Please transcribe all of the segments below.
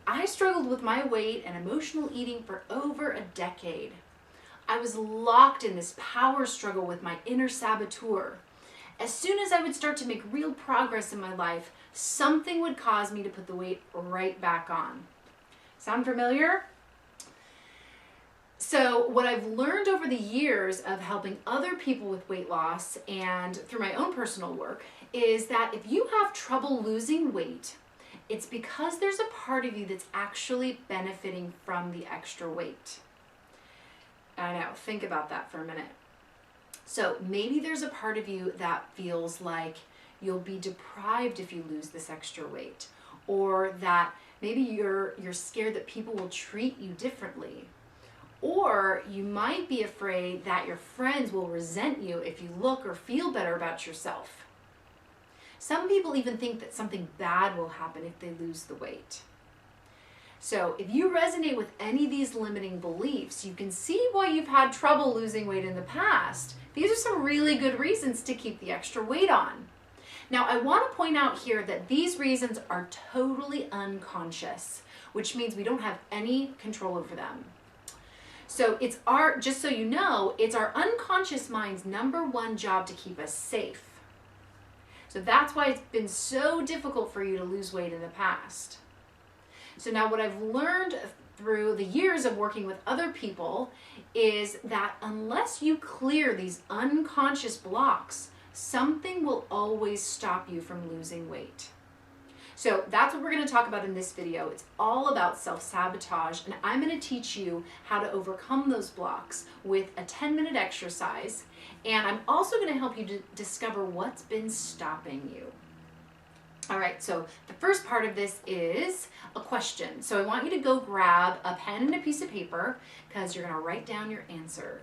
I struggled with my weight and emotional eating for over a decade. I was locked in this power struggle with my inner saboteur. As soon as I would start to make real progress in my life, something would cause me to put the weight right back on. Sound familiar? So what I've learned over the years of helping other people with weight loss and through my own personal work is that if you have trouble losing weight, it's because there's a part of you that's actually benefiting from the extra weight. I know, think about that for a minute. So maybe there's a part of you that feels like you'll be deprived if you lose this extra weight, or that maybe you're scared that people will treat you differently. Or you might be afraid that your friends will resent you if you look or feel better about yourself. Some people even think that something bad will happen if they lose the weight. So if you resonate with any of these limiting beliefs, you can see why you've had trouble losing weight in the past. These are some really good reasons to keep the extra weight on. Now, I want to point out here that these reasons are totally unconscious, which means we don't have any control over them. So just so you know, it's our unconscious mind's number one job to keep us safe. So that's why it's been so difficult for you to lose weight in the past. So now what I've learned through the years of working with other people is that unless you clear these unconscious blocks, something will always stop you from losing weight. So that's what we're going to talk about in this video. It's all about self-sabotage, and I'm going to teach you how to overcome those blocks with a 10-minute exercise, and I'm also going to help you to discover what's been stopping you. All right, so the first part of this is a question. So I want you to go grab a pen and a piece of paper because you're going to write down your answer.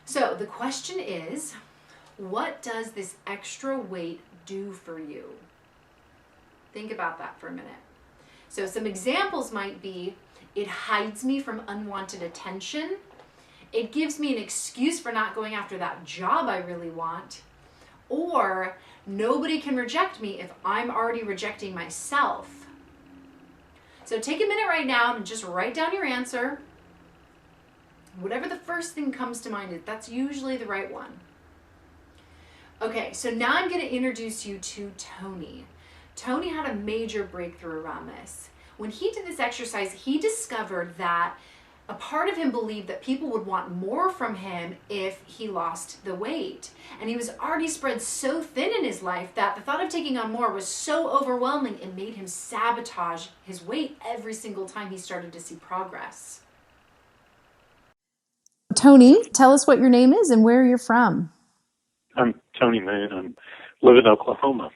So the question is, what does this extra weight do for you? Think about that for a minute. So some examples might be, it hides me from unwanted attention. It gives me an excuse for not going after that job I really want. Or nobody can reject me if I'm already rejecting myself. So take a minute right now and just write down your answer. Whatever the first thing comes to mind, that's usually the right one. Okay, so now I'm going to introduce you to Tony. Tony had a major breakthrough around this. When he did this exercise, he discovered that a part of him believed that people would want more from him if he lost the weight. And he was already spread so thin in his life that the thought of taking on more was so overwhelming it made him sabotage his weight every single time he started to see progress. Tony, tell us what your name is and where you're from. I'm Tony Moon. I live in Oklahoma.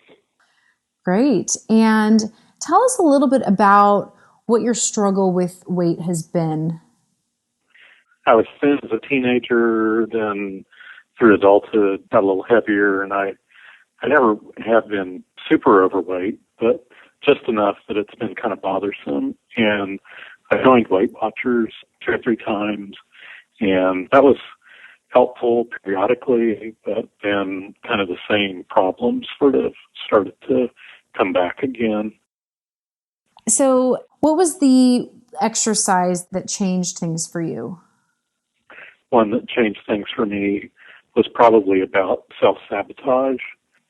Great. And tell us a little bit about what your struggle with weight has been. I was thin as a teenager, then through adulthood got a little heavier, and I never have been super overweight, but just enough that it's been kind of bothersome. And I joined Weight Watchers 2 or 3 times, and that was helpful periodically, but then kind of the same problems sort of started to come back again. So what was the exercise that changed things for you? One that changed things for me was probably about self-sabotage.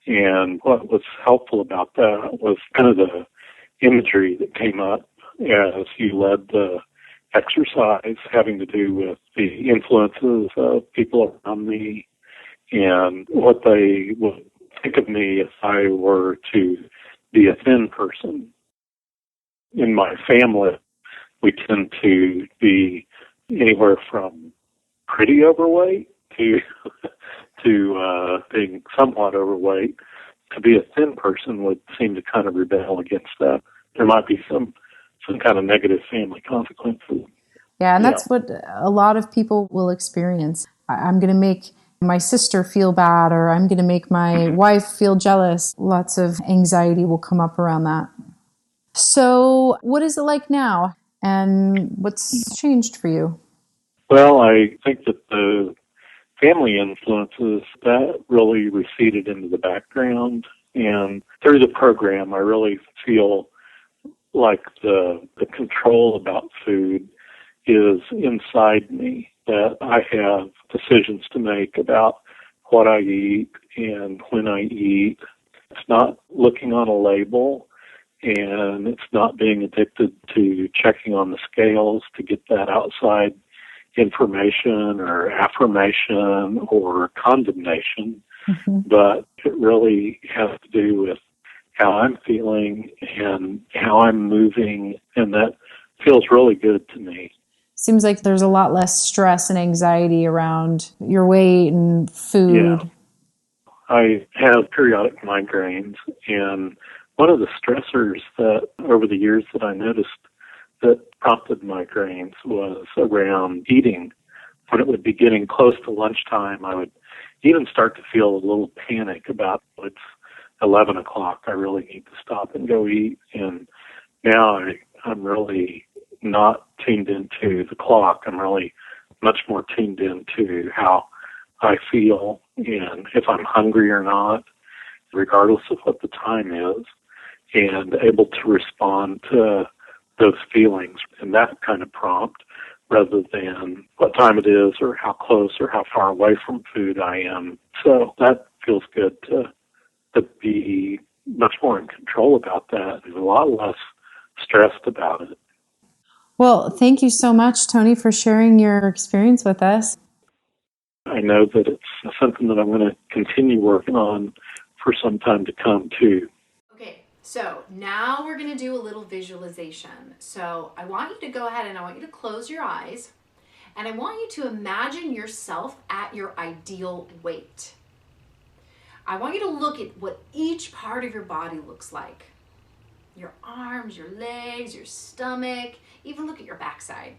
And what was helpful about that was kind of the imagery that came up as you led the exercise, having to do with the influences of people around me and what they would think of me if I were to be a thin person. In my family, we tend to be anywhere from pretty overweight to being somewhat overweight. To be a thin person would seem to kind of rebel against that. There might be some kind of negative family consequences. Yeah, and that's what a lot of people will experience. I'm going to make my sister feel bad, or I'm going to make my wife feel jealous. Lots of anxiety will come up around that. So what is it like now? And what's changed for you? Well, I think that the family influences, that really receded into the background. And through the program, I really feel like the control about food is inside me, that I have decisions to make about what I eat and when I eat. It's not looking on a label, and it's not being addicted to checking on the scales to get that outside information or affirmation or condemnation, but it really has to do with how I'm feeling and how I'm moving, and that feels really good to me. Seems like there's a lot less stress and anxiety around your weight and food. Yeah. I have periodic migraines, and one of the stressors that over the years that I noticed that prompted migraines was around eating. When it would be getting close to lunchtime, I would even start to feel a little panic about it's 11 o'clock, I really need to stop and go eat. And now I'm really not tuned into the clock. I'm really much more tuned into how I feel and if I'm hungry or not, regardless of what the time is, and able to respond to those feelings in that kind of prompt rather than what time it is or how close or how far away from food I am. So that feels good to be much more in control about that and a lot less stressed about it. Well, thank you so much, Tony, for sharing your experience with us. I know that it's something that I'm going to continue working on for some time to come, too. Okay, so now we're going to do a little visualization. So I want you to go ahead and I want you to close your eyes, and I want you to imagine yourself at your ideal weight. I want you to look at what each part of your body looks like. Your arms, your legs, your stomach, even look at your backside.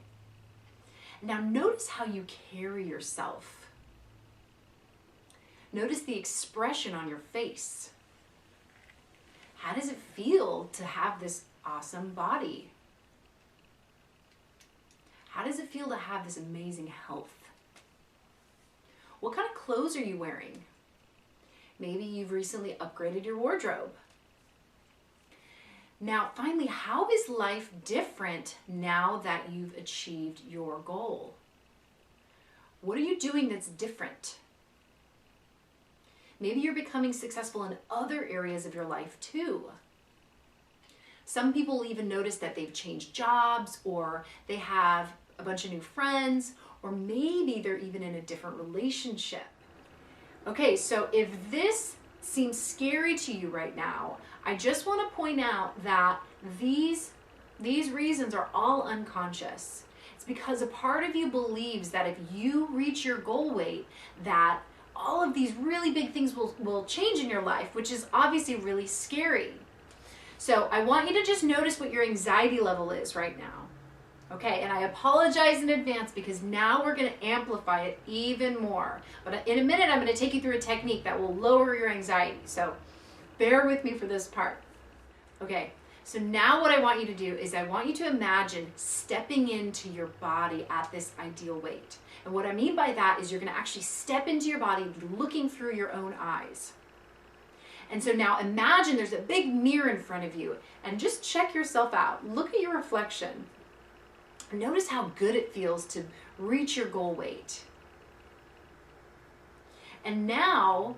Now notice how you carry yourself. Notice the expression on your face. How does it feel to have this awesome body? How does it feel to have this amazing health? What kind of clothes are you wearing? Maybe you've recently upgraded your wardrobe. Now, finally, how is life different now that you've achieved your goal? What are you doing that's different? Maybe you're becoming successful in other areas of your life too. Some people even notice that they've changed jobs, or they have a bunch of new friends, or maybe they're even in a different relationship. Okay, so if this seems scary to you right now, I just want to point out that these reasons are all unconscious. It's because a part of you believes that if you reach your goal weight, that all of these really big things will change in your life, which is obviously really scary. So I want you to just notice what your anxiety level is right now. Okay, and I apologize in advance because now we're going to amplify it even more. But in a minute, I'm going to take you through a technique that will lower your anxiety. So bear with me for this part. Okay, so now what I want you to do is I want you to imagine stepping into your body at this ideal weight. And what I mean by that is you're going to actually step into your body looking through your own eyes. And so now imagine there's a big mirror in front of you and just check yourself out. Look at your reflection. Notice how good it feels to reach your goal weight. And now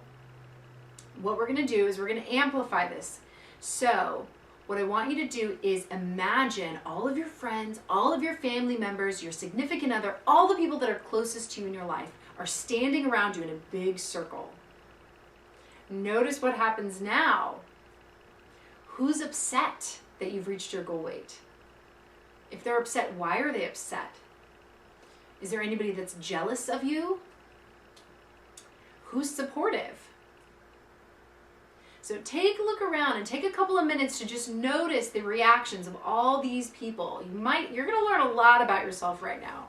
what we're going to do is we're going to amplify this. So what I want you to do is imagine all of your friends, all of your family members, your significant other, all the people that are closest to you in your life are standing around you in a big circle. Notice what happens now. Who's upset that you've reached your goal weight? If they're upset, why are they upset? Is there anybody that's jealous of you? Who's supportive? So take a look around and take a couple of minutes to just notice the reactions of all these people. You're going to learn a lot about yourself right now.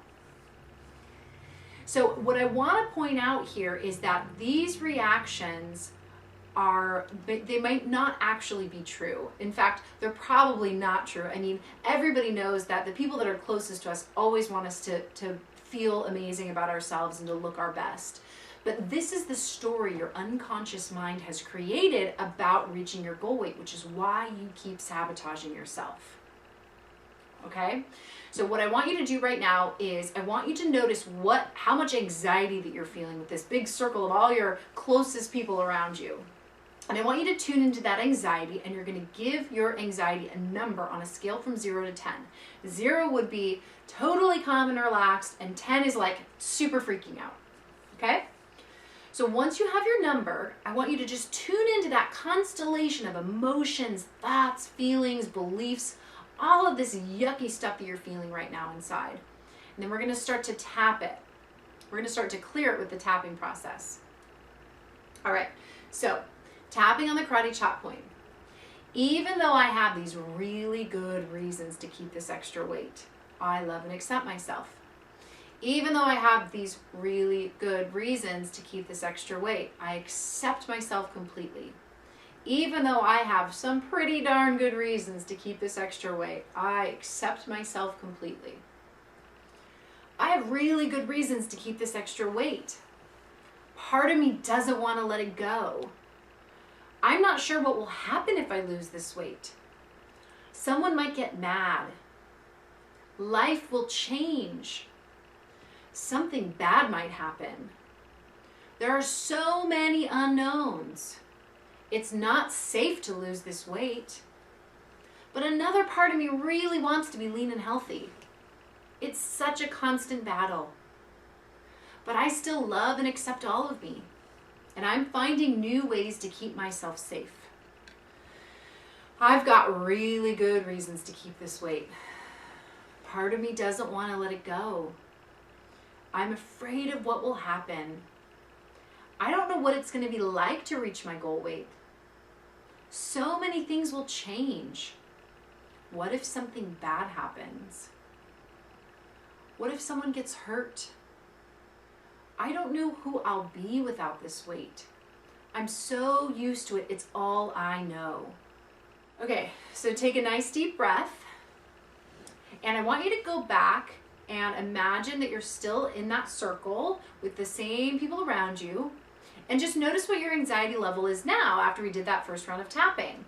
So what I want to point out here is that these reactions they might not actually be true. In fact, they're probably not true. I mean, everybody knows that the people that are closest to us always want us to feel amazing about ourselves and to look our best. But this is the story your unconscious mind has created about reaching your goal weight, which is why you keep sabotaging yourself. okay? So what I want you to do right now is I want you to notice how much anxiety that you're feeling with this big circle of all your closest people around you. And I want you to tune into that anxiety, and you're going to give your anxiety a number on a scale from 0 to 10. 0 would be totally calm and relaxed, and 10 is like super freaking out, okay? So once you have your number, I want you to just tune into that constellation of emotions, thoughts, feelings, beliefs, all of this yucky stuff that you're feeling right now inside. And then we're going to start to tap it. We're going to start to clear it with the tapping process. All right, so tapping on the karate chop point. Even though I have these really good reasons to keep this extra weight, I love and accept myself. Even though I have these really good reasons to keep this extra weight, I accept myself completely. Even though I have some pretty darn good reasons to keep this extra weight, I accept myself completely. I have really good reasons to keep this extra weight. Part of me doesn't want to let it go. I'm not sure what will happen if I lose this weight. Someone might get mad. Life will change. Something bad might happen. There are so many unknowns. It's not safe to lose this weight. But another part of me really wants to be lean and healthy. It's such a constant battle. But I still love and accept all of me. And I'm finding new ways to keep myself safe. I've got really good reasons to keep this weight. Part of me doesn't want to let it go. I'm afraid of what will happen. I don't know what it's going to be like to reach my goal weight. So many things will change. What if something bad happens? What if someone gets hurt? I don't know who I'll be without this weight. I'm so used to it, it's all I know. Okay, so take a nice deep breath. And I want you to go back and imagine that you're still in that circle with the same people around you. And just notice what your anxiety level is now after we did that first round of tapping.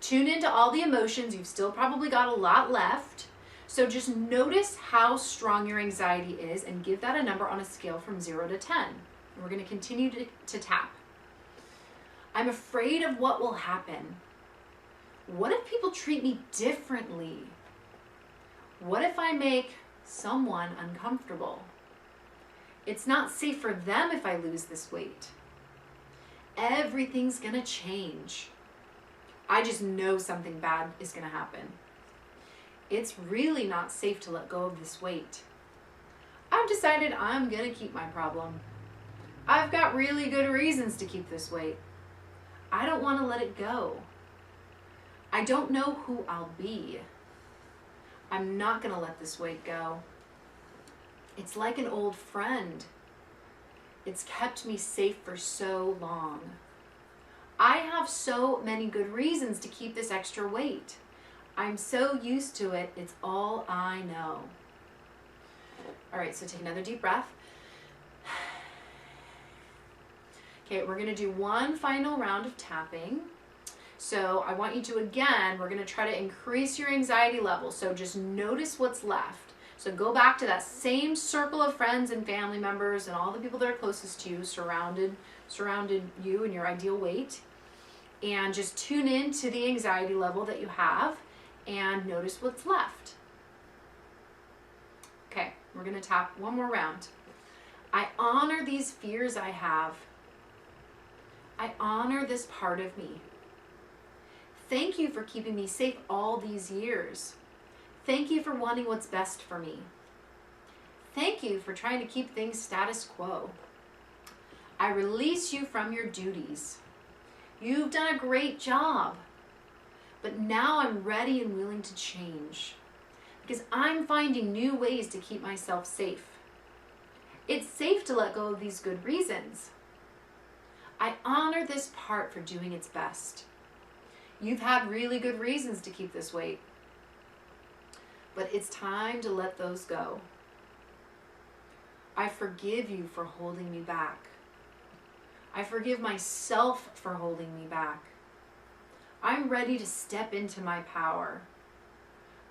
Tune into all the emotions. You've still probably got a lot left. So just notice how strong your anxiety is and give that a number on a scale from 0 to 10. And we're going to continue to tap. I'm afraid of what will happen. What if people treat me differently? What if I make someone uncomfortable? It's not safe for them if I lose this weight. Everything's gonna change. I just know something bad is gonna happen. It's really not safe to let go of this weight. I've decided I'm gonna keep my problem. I've got really good reasons to keep this weight. I don't want to let it go. I don't know who I'll be. I'm not going to let this weight go. It's like an old friend. It's kept me safe for so long. I have so many good reasons to keep this extra weight. I'm so used to it, it's all I know. All right, so take another deep breath. Okay, we're gonna do one final round of tapping. So I want you to, again, we're gonna try to increase your anxiety level. So just notice what's left. So go back to that same circle of friends and family members and all the people that are closest to you, surrounded you in your ideal weight. And just tune in to the anxiety level that you have and notice what's left. Okay, we're gonna tap one more round. I honor these fears I have. I honor this part of me. Thank you for keeping me safe all these years. Thank you for wanting what's best for me. Thank you for trying to keep things status quo. I release you from your duties. You've done a great job, but now I'm ready and willing to change because I'm finding new ways to keep myself safe. It's safe to let go of these good reasons. I honor this part for doing its best. You've had really good reasons to keep this weight, but it's time to let those go. I forgive you for holding me back. I forgive myself for holding me back. I'm ready to step into my power.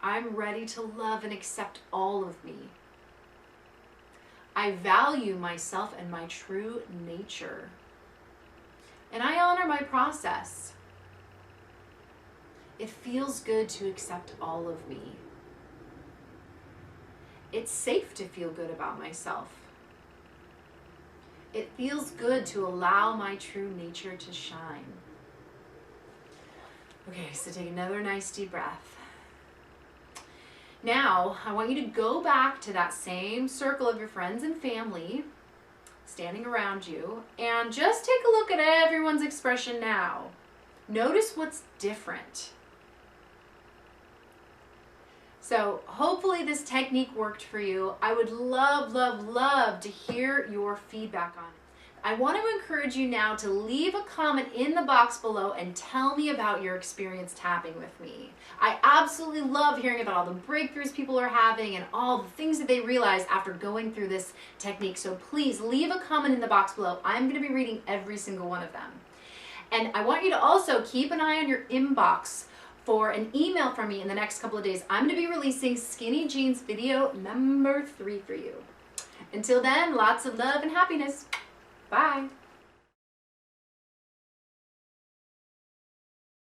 I'm ready to love and accept all of me. I value myself and my true nature. And I honor my process. It feels good to accept all of me. It's safe to feel good about myself. It feels good to allow my true nature to shine. Okay, so take another nice deep breath. Now, I want you to go back to that same circle of your friends and family standing around you and just take a look at everyone's expression now. Notice what's different. So hopefully this technique worked for you. I would love, love, love to hear your feedback on it. I want to encourage you now to leave a comment in the box below and tell me about your experience tapping with me. I absolutely love hearing about all the breakthroughs people are having and all the things that they realize after going through this technique. So please leave a comment in the box below. I'm going to be reading every single one of them. And I want you to also keep an eye on your inbox for an email from me in the next couple of days. I'm going to be releasing Skinny Jeans video number 3 for you. Until then, lots of love and happiness. Bye.